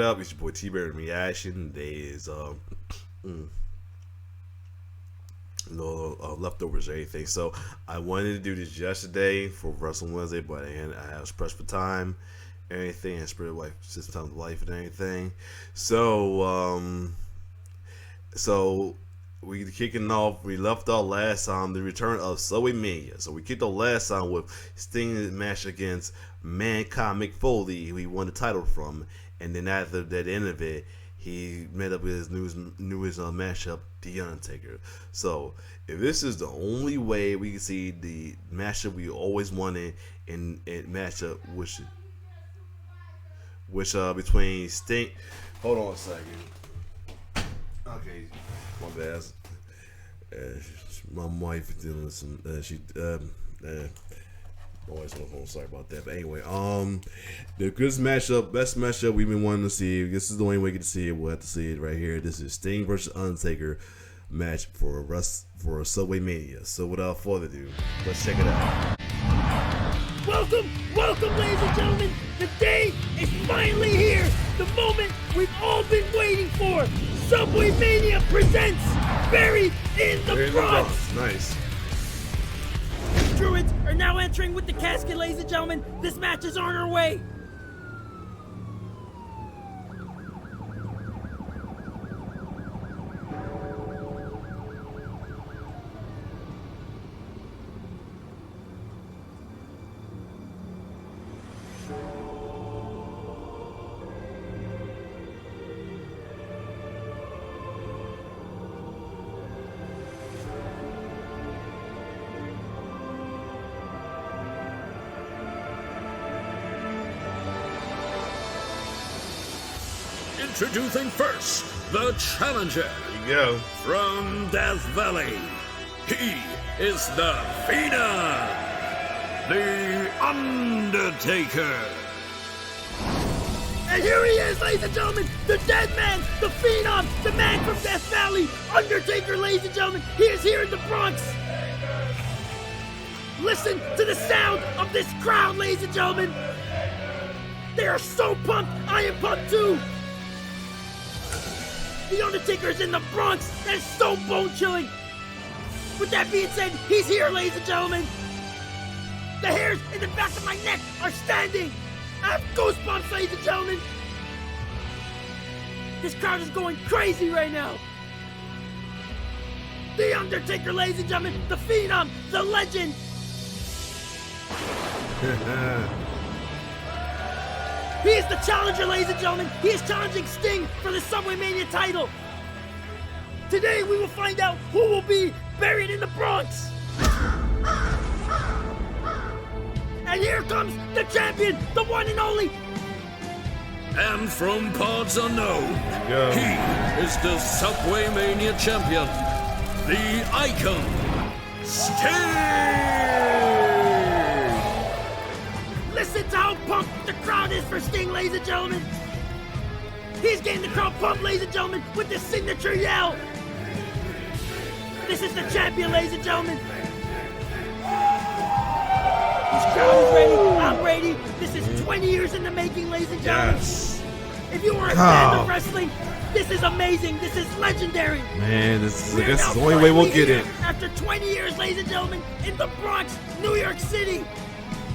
up? It's your boy T-Bear Reaction. Today is leftovers or anything. So I wanted to do this yesterday for Wrestling Wednesday, but I was pressed for time, everything, and spread life, system of life, and everything. So we kicking off. We left off last time the return of Subway Mania. So we kicked off last time with Sting's match against Mankind Mick Foley, who he won the title from, and then after that end of it, he met up with his newest matchup, The Undertaker. So if this is the only way we can see the matchup we always wanted in matchup, which between Sting. Hold on a second. Okay, my bad. My wife is dealing with some. My wife's on the phone. Sorry about that. But anyway, the best matchup we've been wanting to see. This is the only way we get to see it. We'll have to see it right here. This is Sting versus Undertaker match for Subway Mania. So without further ado, let's check it out. Welcome, ladies and gentlemen. The day is finally here. The moment we've all been waiting for. Subway Mania presents Buried in the Bronx. Nice. Druids are now entering with the casket, ladies and gentlemen. This match is on our way. Introducing first, the challenger. There you go. From Death Valley, he is the Phenom, the Undertaker. And here he is, ladies and gentlemen, the dead man, the Phenom, the man from Death Valley, Undertaker, ladies and gentlemen. He is here in the Bronx. Listen to the sound of this crowd, ladies and gentlemen. They are so pumped. I am pumped too. The Undertaker is in the Bronx. That is so bone-chilling. With that being said, he's here, ladies and gentlemen. The hairs in the back of my neck are standing. I have goosebumps, ladies and gentlemen. This crowd is going crazy right now. The Undertaker, ladies and gentlemen. The Phenom, the legend. He is the challenger, ladies and gentlemen. He is challenging Sting for the Subway Mania title. Today we will find out who will be buried in the Bronx. And here comes the champion, the one and only. And from parts unknown, he is the Subway Mania champion, the icon, Sting. Listen to how pumped the crowd is for Sting, ladies and gentlemen. He's getting the crowd pumped, ladies and gentlemen, with the signature yell. This is the champion, ladies and gentlemen. This crowd is ready. I'm ready. This is 20 years in the making, ladies and gentlemen. Yes. If you are a fan of wrestling, this is amazing. This is legendary. Man, this is, I guess, the only way we'll get it. After 20 years, ladies and gentlemen, in the Bronx, New York City.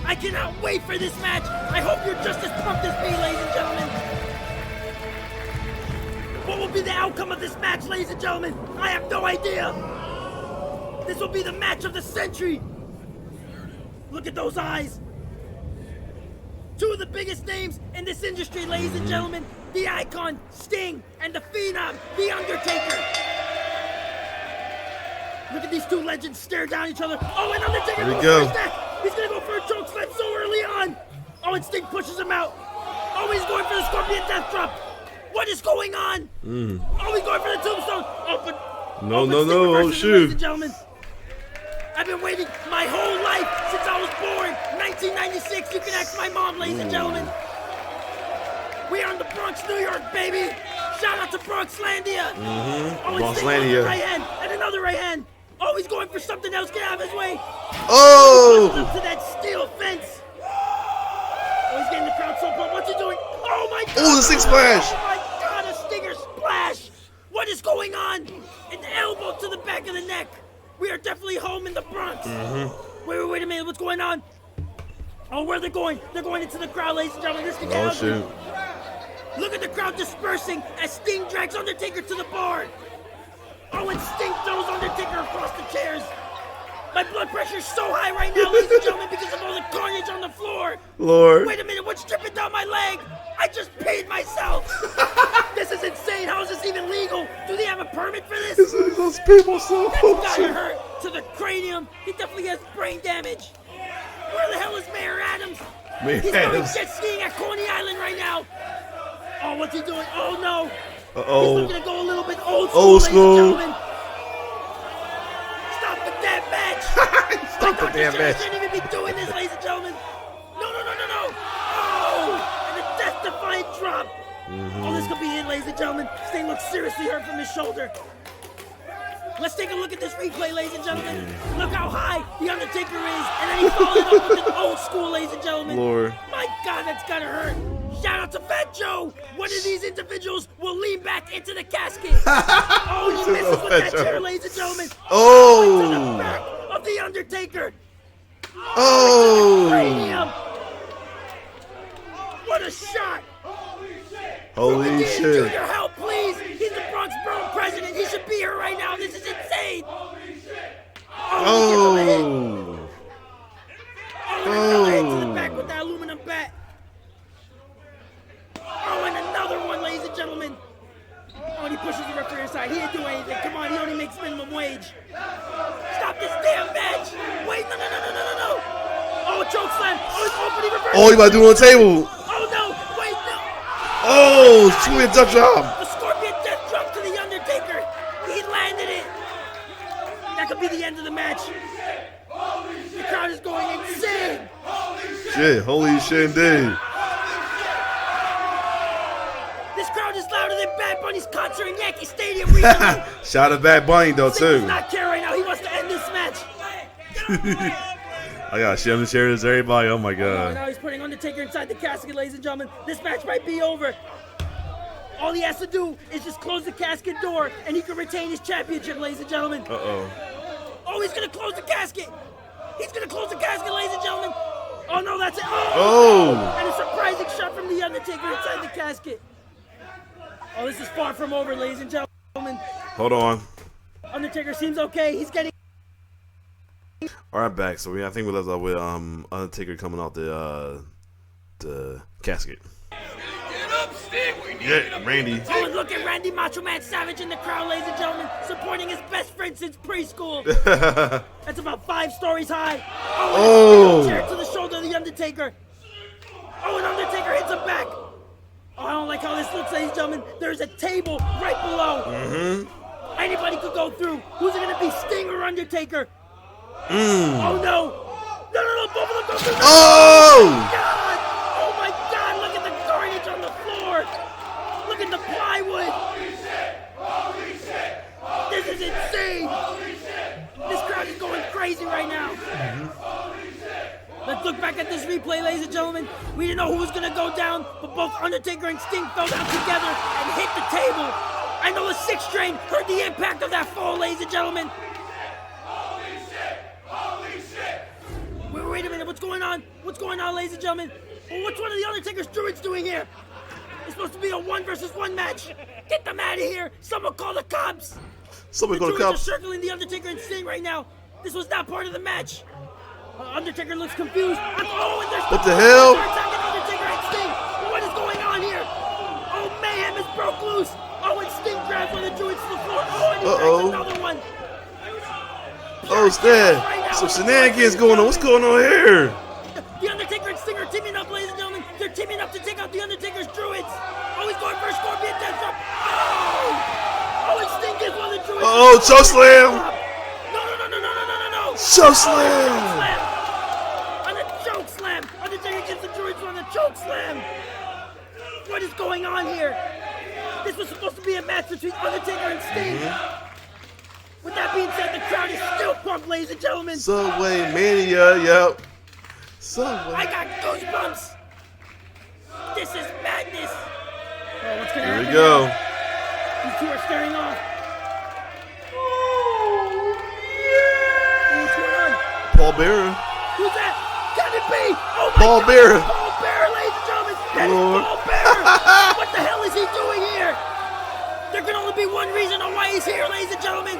I cannot wait for this match. I hope you're just as pumped as me, ladies and gentlemen. What will be the outcome of this match, ladies and gentlemen? I have no idea. This will be the match of the century. Look at those eyes. Two of the biggest names in this industry, ladies and gentlemen. The icon, Sting, and the Phenom, The Undertaker. Look at these two legends stare down each other. Oh, and Undertaker goes for his neck. He's gonna go for a choke slam so early on. Oh, and Sting pushes him out. Oh, he's going for the Scorpion Death Drop. What is going on? Oh, he's going for the Tombstone. Oh, but no. Oh, shoot. Ladies and gentlemen, I've been waiting my whole life since I was born. 1996. You can ask my mom, ladies and gentlemen. We are in the Bronx, New York, baby. Shout out to Bronxlandia. Oh, and Sting on the right hand and another right hand. Oh, he's going for something else. Get out of his way. Oh! Up to that steel fence. Oh, he's getting the crowd so pumped. What's he doing? Oh my Oh, the six splash. Oh my God, a stinger splash! What is going on? An elbow to the back of the neck. We are definitely home in the Bronx. Wait a minute, what's going on? Oh, where are they going? They're going into the crowd, ladies and gentlemen. This can get ugly. Shoot. Look at the crowd dispersing as Sting drags Undertaker to the bar. Oh, and Sting throws Undertaker across the chairs. My blood pressure is so high right now, ladies and gentlemen, because of all the carnage on the floor. Lord. Wait a minute, what's dripping down my leg? I just peed myself. This is insane. How is this even legal? Do they have a permit for this? Those people so That's gotta hurt to the cranium. He definitely has brain damage. Where the hell is Mayor Adams? He's going jet skiing at Coney Island right now. Oh, what's he doing? Oh no. Uh-oh. He's looking to go a little bit old Old school. school. Ladies and gentlemen. Stop the damn match. Stop the damn match. Shouldn't even be doing this, ladies and gentlemen. No. Oh, and a death-defying drop. Oh, this could be it, ladies and gentlemen. Sting looks seriously hurt from his shoulder. Let's take a look at this replay, ladies and gentlemen. Look how high the Undertaker is, and then he followed up with an old school, ladies and gentlemen. Lord. My God, that's gotta hurt. Shout out to Fat Joe. One of these individuals will lean back into the casket. Oh, he misses with that chair, ladies and gentlemen. Oh. To the back of the Undertaker. Oh. Cranium. What a shot. Holy shit. Junior, help, please. He's the Bronx Borough president. He should be here right now. This is insane. Oh. Another hit to the back with that aluminum bat. Oh, and another one, ladies and gentlemen. Oh, and he pushes the referee aside. He didn't do anything. Come on, he only makes minimum wage. Stop this damn match. Wait, no. Oh, a choke slam. Oh, he's opening reverse. Oh, you about to do it on the table. Oh, no. Wait, no. Oh, two-man duck job. The Scorpion death drop to the Undertaker. He landed it. That could be the end of the match. The crowd is going insane. Shit, holy shit indeed. This crowd is louder than Bad Bunny's concert in Yankee Stadium recently. Shout out Bad Bunny though Sting does too. not care right now. He wants to end this match. I got shit on the chairs, everybody. Oh my Oh, god. now he's putting Undertaker inside the casket, ladies and gentlemen. This match might be over. All he has to do is just close the casket door, and he can retain his championship, ladies and gentlemen. Uh-oh. Oh, he's gonna close the casket. He's gonna close the casket, ladies and gentlemen. Oh no, that's it. Oh. And a surprising shot from the Undertaker inside the casket. Oh, this is far from over, ladies and gentlemen. Hold on. Undertaker seems okay. He's getting. All right, back. So I think we left off with Undertaker coming off the casket. Yeah, Randy. Oh, and look at Randy Macho Man Savage in the crowd, ladies and gentlemen, supporting his best friend since preschool. That's about 5 stories high. Oh, and a chair to the shoulder of the Undertaker. Oh, and Undertaker hits him back. Oh, I don't like how this looks, ladies and gentlemen. There's a table right below. Anybody could go through. Who's it gonna be, Sting or Undertaker? Oh no! No! Both of them go through. Oh! God! Oh my God! Look at the carnage on the floor. Look at the plywood. This is insane. This crowd is going crazy right now. Let's look back at this replay, ladies and gentlemen. We didn't know who was going to go down, but both Undertaker and Sting fell down together and hit the table. I know the 6th string heard the impact of that fall, ladies and gentlemen. Wait a minute, what's going on? What's going on, ladies and gentlemen? Well, what's one of the Undertaker's druids doing here? It's supposed to be a 1-versus-1 match. Get them out of here. Someone call the cops. Somebody The call the druids cops. are circling the Undertaker and Sting right now. This was not part of the match. Undertaker looks confused. Oh, and there's What the hell? They're attacking Undertaker and Sting. What is going on here? Oh, mayhem is broke loose. Oh, and Sting grabs one of the druids to the floor. Oh, and he grabs another one. Oh, snap. Some shenanigans going on. What's going on here? The Undertaker and Sting are teaming up, ladies and gentlemen. They're teaming up to take out the Undertaker's druids. Oh, he's going for a Scorpion death drop. Oh, and Sting gets one of the druids. Oh, choke slam. No. Choke slam. On a choke slam. Undertaker gets the druids on the choke slam. What is going on here? This was supposed to be a match between Undertaker and Sting. With that being said, the crowd is still pumped, ladies and gentlemen. Subway Mania, yep. Subway. I got goosebumps. This is madness. what's gonna Here happen we go. now? These two are staring off. What's going on? Paul Bearer. Who's that? Can it be? Oh my Paul God! Bearer. Paul Bearer, ladies and gentlemen! That is Lord. Paul Bearer! What the hell is he doing here? There can only be one reason on why he's here, ladies and gentlemen.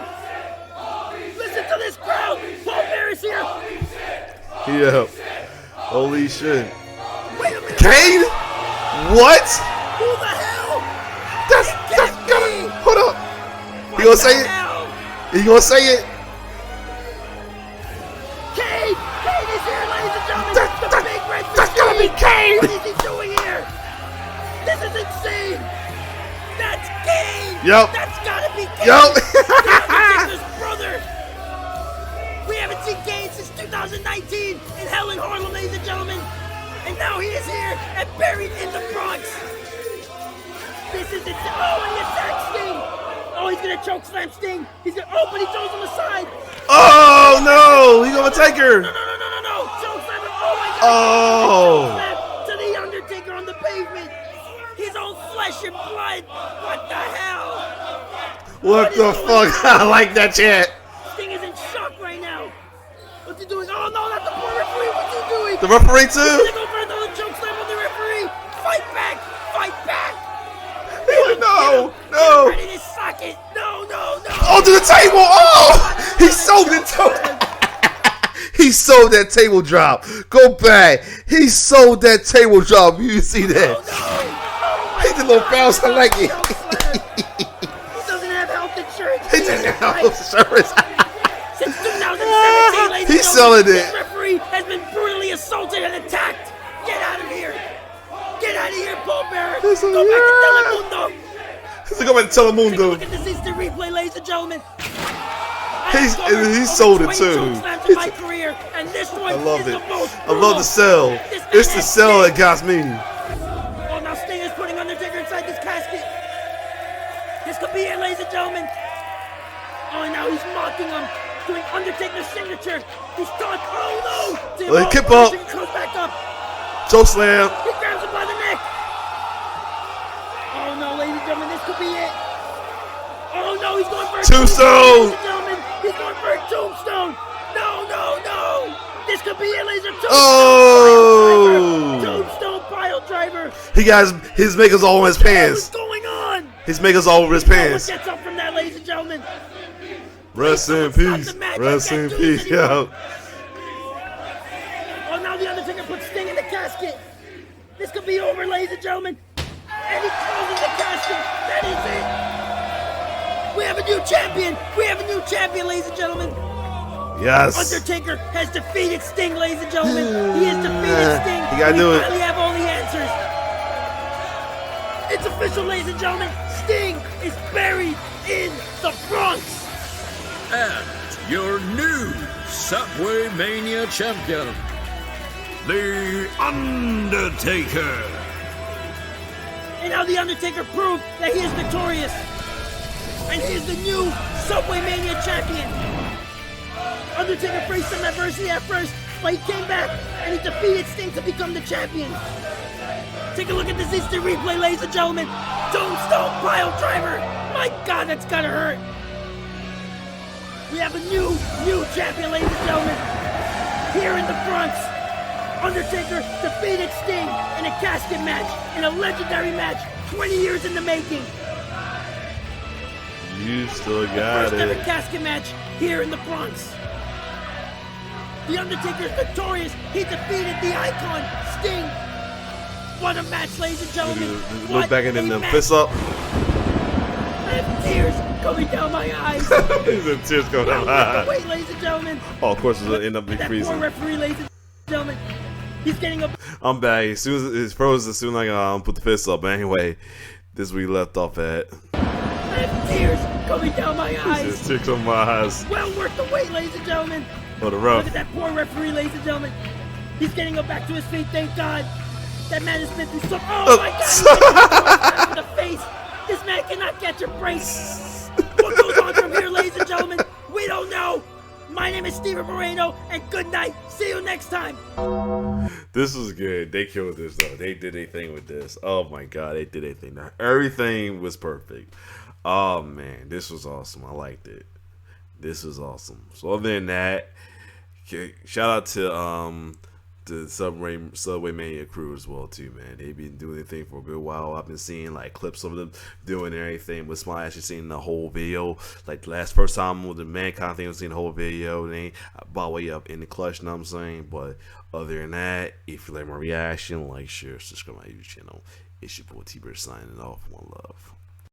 Listen to this crowd. Paul Bearer's here. Yeah. Holy shit. Wait a minute. Kane? What? Who the hell? That's can't gotta, be. hold up. What You gonna the say it? hell? You gonna say it? Kane! Kane is here, ladies and gentlemen! The big red That's gotta be Kane! What is he doing here? This is insane! That's Kane! Yup. That's gotta be Kane! Yup. Undertaker's brother! We haven't seen Kane since 2019 in Hell in Harlem, ladies and gentlemen! And now he is here and buried in the Bronx! This is insane! Oh, and he attacks Sting! Oh, he's gonna choke slam Sting! He's gonna. Oh, but he throws him aside! Oh no! He gonna take her! No! Choke slam him! Oh my God! Oh! Choke slam to the Undertaker on the pavement! His own flesh and blood! What the hell? What is the going fuck? on? I like that chant. Sting is in shock right now! What's he doing? Oh no, not the poor referee! What's he doing? The referee He's too? gonna go for another choke slam on the referee! Fight back! Fight back! No! Get No! him right in his socket! No! Onto the table! Oh! He sold it to He sold that table drop. Go back. He sold that table drop. You see that? Oh, He did a little bounce. I like it. He doesn't have health insurance! He did insurance. Since 2017, ladies and He's gentlemen, selling this it. referee has been brutally assaulted and attacked. Get out of here. Get out of here, Paul Bearer. Go Listen, back yeah. to Telemundo. He's going to Take a Telemundo. look at this instant replay, ladies and gentlemen. He sold it too. In my career, and this one I love is it. the most I love the sell. This man It's the has sell Sting. that got me. Oh, now Sting is putting Undertaker inside this casket. This could be it, ladies and gentlemen. Oh, and now he's mocking him, doing Undertaker's signature. He's taunting. Oh no! Well, he keep up. Undertaker comes back up. Choke slam. He grabs him by the neck. Oh no, ladies and gentlemen, this could be it. Oh no, he's going for a Tombstone. Ladies and gentlemen, he's going for a tombstone. No. This could be it, ladies and gentlemen. Oh. Tombstone pile driver. He got his makers all over his What's pants. going on? His makers all over his No one pants. gets up from that, ladies and gentlemen. Rest in peace. Rest in peace. Yo. Oh, now the Undertaker puts Sting in the casket. This could be over, ladies and gentlemen. And he closes the casket. That is it. We have a new champion. We have a new champion, ladies and gentlemen. Yes. Undertaker has defeated Sting, ladies and gentlemen. He has defeated Sting. You gotta do it. We finally have all the answers. It's official, ladies and gentlemen. Sting is buried in the Bronx. And your new Subway Mania champion, The Undertaker. And now the Undertaker proved that he is victorious. And he is the new Subway Mania champion. Undertaker faced some adversity at first, but he came back and he defeated Sting to become the champion. Take a look at this instant replay, ladies and gentlemen. Tombstone pile driver. My God, that's gotta hurt. We have a new champion, ladies and gentlemen. Here in the Bronx, Undertaker defeated Sting in a casket match, in a legendary match, 20 years in the making. You still got First ever it. casket match here in the Bronx. The Undertaker is victorious. He defeated the icon, Sting. What a match, ladies and gentlemen. Look What back and a then the match. fist up. I have tears coming down my eyes. The tears go down my eyes. Wait, ladies and gentlemen. Oh, of course, it'll end up That poor freezing. referee, ladies and gentlemen. He's getting a... I'm back. As soon as it's frozen, as soon as I put the fist up. But anyway, this is where we left off at. I have tears coming down my eyes. There's tears on my eyes. Well worth the wait, ladies and gentlemen. For the Look rough. at that poor referee, ladies and gentlemen. He's getting up back to his feet, thank God. That man has been through so... Oh my God! He's getting in the face. This man cannot catch a break. What goes on from here, ladies and gentlemen? We don't know. My name is Steven Moreno, and good night. See you next time. This was good. They killed this though. They did a thing with this. Oh my god, they did a thing. Everything was perfect. Oh man, this was awesome. I liked it. This was awesome. So other than that, shout out to the Subway Mania crew as well too, man. They've been doing their thing for a good while. I've been seeing like clips of them doing everything. With my actually seeing the whole video. Like the first time with the Mankind thing, I was seeing the whole video. They ain't by way up in the clutch, you know what I'm saying? But other than that, if you like my reaction, like, share, subscribe to my YouTube channel. It's your boy T-Bird signing off. One love.